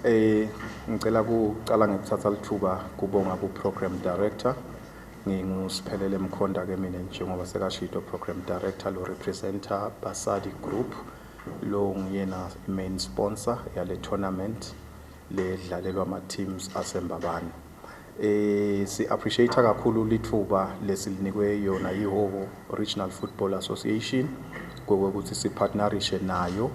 Ngicela kuqala ngekuthatha lithuba kubonga ku-program director. Ngingusiphelele Mkhonda-ke mina njengoba sekashito program director lo representer Basadi Group. Lo ngiyena main sponsor yale tournament le dlalelwa ama-teams aseMbabane. Si-appreciate kakhulu lithuba lesilinikwe yona yiHhohho Regional Football Association kokuthi sipartnerishe nayo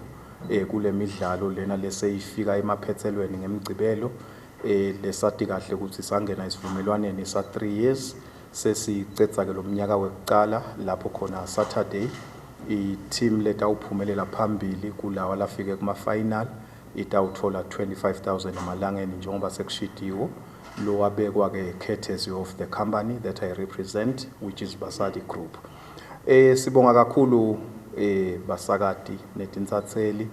kule midlalo lena leseyifika emaphethelweni ngemigcibelo lesati kahle ukuthi sangena isivumelwaneni sa 3 years sesicetha ke lo mnyaka wekuqala lapho khona Saturday i-team letawuphumelela phambili kulawa lafike kuma-final itawuthola 25,000 emalangeni njengoba sekushidiwe lo wabekwa ke courtesy of the company that I represent, which is Basadi Group. Sibonga kakhulu basakati netinsatseli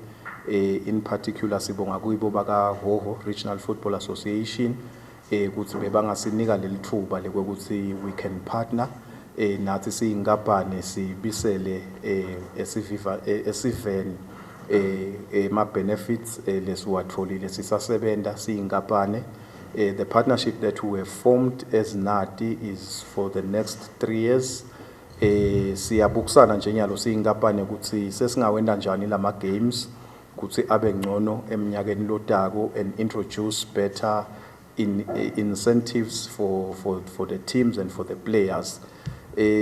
in particular sibonga kuyibo baka Hhohho Regional Football Association ukuthi bebangasinika lelithuba lokuthi we can partner nathi siyinkampani sibisele esiveni ma benefits lesiwatholile sisasebenza siyinkampani. The partnership that we have formed as NATI is for the next 3 years. Siyabukisana njenyalo siyinkampani ukuthi sesingawenda njani lama games ukuthi abe ngcono eminyakeni lotako and introduce better incentives for the teams and for the players.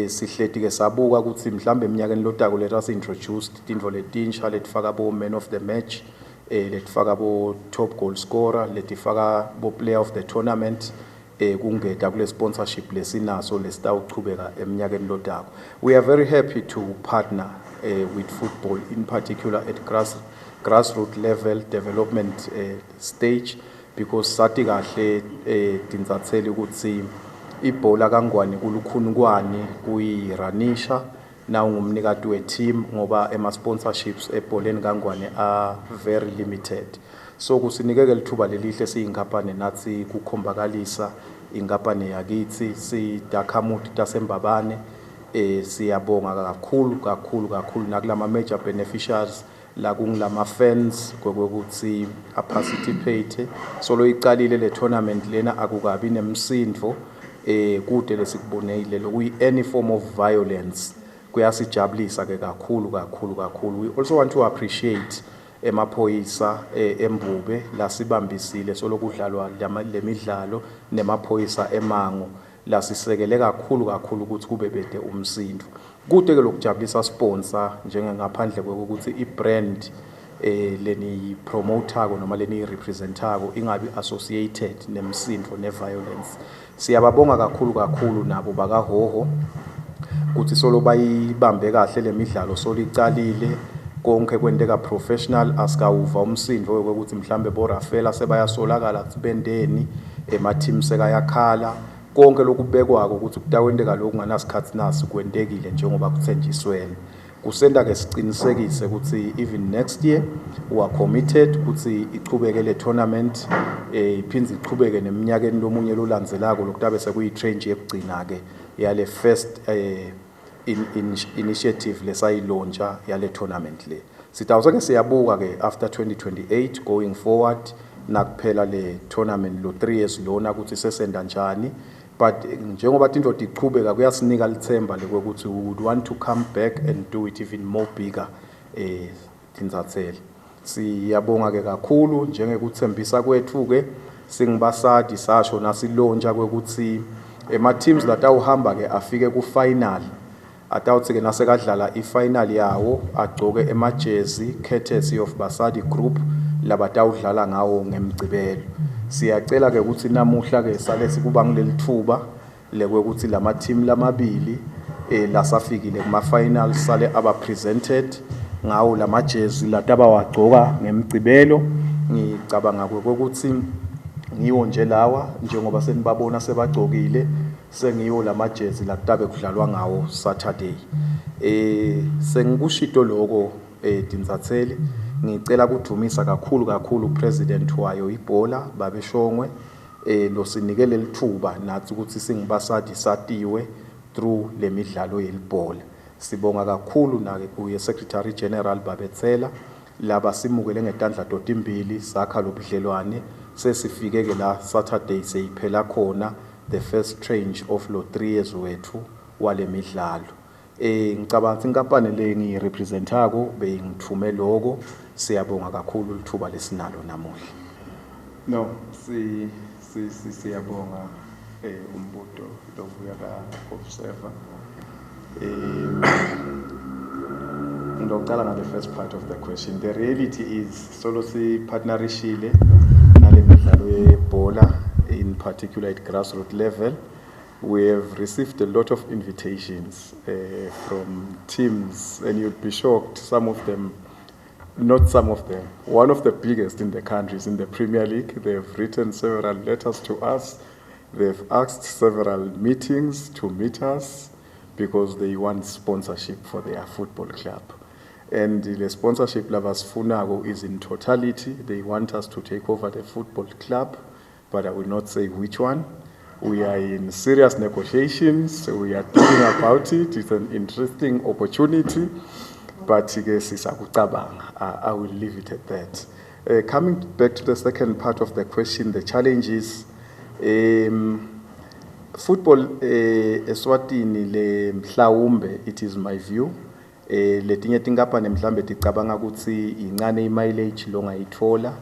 Sihleti ke sabuka ukuthi mhlambe eminyakeni lotako let us introduce tintfo letinsha letifaka bo man of the match, letifaka bo top goal scorer, letifaka bo player of the tournament. Kungeta kule sponsorship lesinaso lesitawuchubeka eminyakeni lotako. We are very happy to partner with football, in particular at grassroots level development stage, because sati kahle tinsatseli ukuthi ibhola kangwani kulukhunukwane kuyiranisha na ungumnikati we-team ngoba ema-sponsorships ebholeni kangwane are very limited. So kusinikeke lithuba lelihle siyinkampani nathi kukhombakalisa inkampani yakithi sidakhamuti taseMbabane. Siyabonga kakhulu nakulama major beneficiaries la kungilama fans kokuthi participate. Solo iqalile le tournament lena akukabi nemsindvo kude lesikubonile lokuyi any form of violence kuyasijabulisa ke kakhulu. We also want to appreciate emaphoyisa eMbube la sibambisile solokudlalwa lemidlalo nemaphoyisa eMango la sisekele kakhulu ukuthi kube bede umsindo. Kude ke lokujabulisa sponsor njengengaphandle kokuthi ibrand leni promotako noma leni representako ingabi associated nemsindo neviolence. Siyababonga kakhulu nabo baka Hhohho ukuthi solo bayibambe kahle lemidlalo solo icalile konke kwenteka professional asikawuva umsindo ukuthi mhlambe bo Rafaela sebayasolakala sibendeni ema team sekayakhala konke lokubekwako ukuthi kutawenteka lokhu nganasikhathi nasi kwentekile njengoba kuthenjiswene. Kusenda ke siqinisekise ukuthi even next year we are committed ukuthi iqhubeke le tournament iphindze iqhubeke neminyakeni lomunye lolandzelako lokutabe sekuyi train yekugcina ke yale first initiative lesayilontsha yale tournament le. Sitawuze ke siyabuka ke after 2028 going forward nakuphela le tournament lo 3 years lona ukuthi sesenda njani. But njengoba tinto tiqhubeka kuyasinika lithemba lokuthi we would want to come back and do it even more bigger tinzatheli. Siyabonga ke kakhulu njengekuthembisa kwethu ke singibasadi sasho nasilontsha kwekuthi ema teams latawuhamba ke afike ku final atawuthi ke nasekadlala i-final yawo agcoke emajezi courtesy of Basadi Group labatawudlala ngawo ngemgcibelo. Siyacela ke ukuthi namuhla ke sale sikuba ngilelithuba lekwekuthi lama team lamabili lasafikile kuma finals sale aba presented ngawo lamajezi latabawagcoka ngemgcibelo. Ngicabanga ukuthi ngiwo nje lawa njengoba senibabona sebagcokile sengiyo lamajezi lakutabe kudlalwa ngawo Saturday. Sengikushito lokho tinzatheli ngicela kudumisa kakhulu president wayo ibhola babeshongwe lo sinikele lithuba nathi ukuthi singibasadi satiwe through lemidlalo yelibhola. Sibonga kakhulu na kuye Secretary General Babetsela laba simukele ngetandla totimbili sakha lobudlelwane sesifike ke la Saturday seyiphela khona the first tranche of lo 3 years wethu wale midlalo. Ngicabanga inkampani le ngiyirepresentako bengithume lokho, siyabonga kakhulu lithuba lesinalo namuhla. No, siyabonga umbuto lovuya ka observer. Ngicala ngale first part of the question. The reality is solo si partnerishile nale midlalo yebhola, in particular at grassroots level. We have received a lot of invitations from teams, and you'd be shocked, some of them, not some of them, one of the biggest in the countries in the Premier League. They've written several letters to us. They've asked several meetings to meet us because they want sponsorship for their football club. And the sponsorship labasifunago is in totality. They want us to take over the football club, but I will not say which one. We are in serious negotiations. We are thinking about it. It's an interesting opportunity, but I will leave it at that. Coming back to the second part of the question, the challenge is football Eswatini le mhlawumbe, it is my view. Letinye tinkampani mhlambe ticabanga ukuthi incane mileage longayithola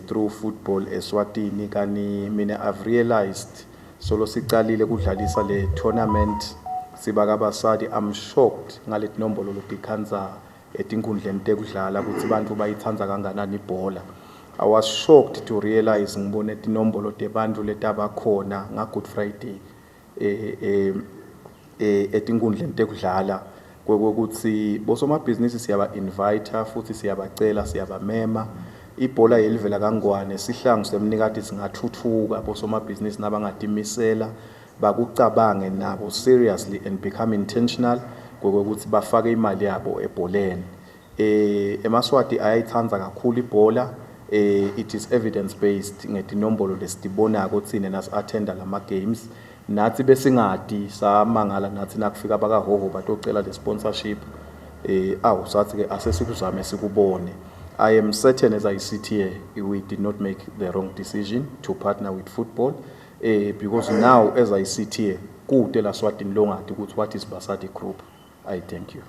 through football Eswatini, kani mina I've realized solo sicalile kudlalisa le tournament sibakabasadi, I'm shocked ngale tinombolo lopikhanza etinkundleni tekudlala ukuthi bantu bayithanza kanganani ibhola. I was shocked to realize ngibone tinombolo tebantu letabakhona nga Good Friday etinkundleni tekudlala kwekuthi bosomabhizinisi siyaba invite futhi siyabacela siyabamema ibhola yelivela kangwane sihlangu semnikati singathuthuka bosomabhizinisi nabangadimisela bakucabange nabo seriously and become intentional kwekuthi bafake imali yabo ebholeni. eMaswati ayayithanza kakhulu ibhola. It is evidence based ngetinombolo lesitibonako thina nas attenda lama games nathi besingadi samangala nathi nakufika bakahoho batocela le sponsorship sathi ke asesikuzame sikubone. I am certain as I sit here we did not make the wrong decision to partner with football because now as I sit here kude la Swatini longadi ukuthi what is Basadi Group. I thank you.